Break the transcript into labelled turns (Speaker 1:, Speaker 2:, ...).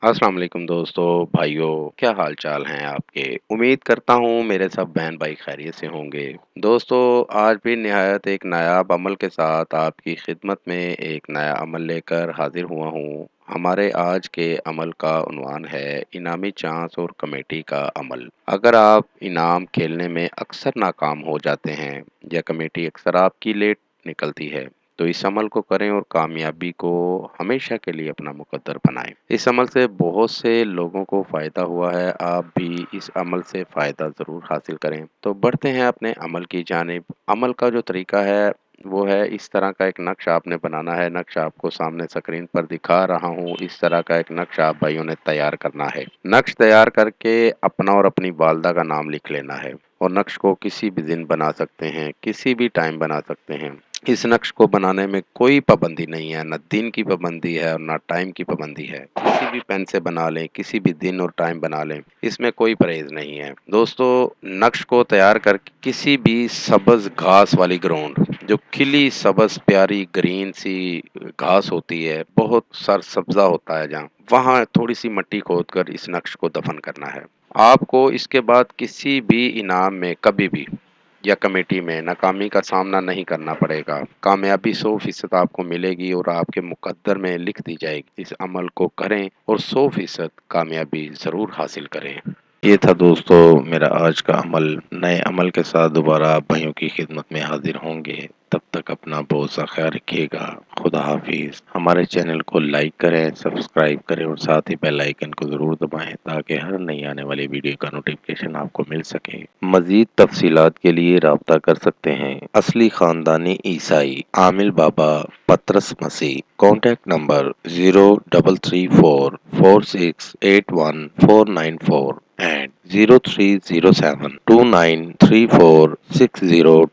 Speaker 1: अस्सलाम वालेकुम दोस्तों, भाइयों, क्या हाल चाल हैं आपके? उम्मीद करता हूँ मेरे सब बहन भाई खैरियत से होंगे। दोस्तों, आज भी निहायत एक नायाब अमल के साथ आपकी खिदमत में एक नया अमल लेकर हाजिर हुआ हूँ। हमारे आज के अमल का उन्वान है इनामी चांस और कमेटी का अमल। अगर आप इनाम खेलने में अक्सर नाकाम हो जाते हैं या कमेटी अक्सर आपकी लेट निकलती है, तो इस अमल को करें और कामयाबी को हमेशा के लिए अपना मुकद्दर बनाएं। इस अमल से बहुत से लोगों को फ़ायदा हुआ है, आप भी इस अमल से फ़ायदा ज़रूर हासिल करें। तो बढ़ते हैं अपने अमल की जानिब। अमल का जो तरीका है वो है, इस तरह का एक नक्शा आपने बनाना है। नक्शा आपको सामने स्क्रीन पर दिखा रहा हूँ। इस तरह का एक नक्शा आप भाइयों ने तैयार करना है। नक्श तैयार करके अपना और अपनी वालदा का नाम लिख लेना है और नक्श को किसी भी दिन बना सकते हैं, किसी भी टाइम बना सकते हैं। इस नक्श को बनाने में कोई पाबंदी नहीं है, ना दिन की पाबंदी है और ना टाइम की पाबंदी है। किसी भी पेन से बना लें, किसी भी दिन और टाइम बना लें, इसमें कोई परहेज नहीं है। दोस्तों, नक्श को तैयार करके किसी भी सब्ज घास वाली ग्राउंड, जो खिली सब्ज प्यारी ग्रीन सी घास होती है, बहुत सरसब्जा होता है जहाँ, वहाँ थोड़ी सी मिट्टी खोद कर इस नक्श को दफन करना है। आपको इसके बाद किसी भी इनाम में कभी भी या कमेटी में नाकामी का सामना नहीं करना पड़ेगा। कामयाबी 100% आपको मिलेगी और आपके मुकद्दर में लिख दी जाएगी। इस अमल को करें और 100% कामयाबी ज़रूर हासिल करें। ये था दोस्तों मेरा आज का अमल। नए अमल के साथ दोबारा आप भाइयों की खिदमत में हाजिर होंगे। तब तक अपना बहुत सा ख्याल रखिएगा। खुदा हाफिज। हमारे चैनल को लाइक करें, सब्सक्राइब करें और साथ ही बेल आइकन को ज़रूर दबाएं ताकि हर नई आने वाली वीडियो का नोटिफिकेशन आपको मिल सके। मजीद तफसीलात के लिए राब्ता कर सकते हैं। असली खानदानी ईसाई आमिल बाबा पतरस मसीह। Contact number 030446814994 and 0307293460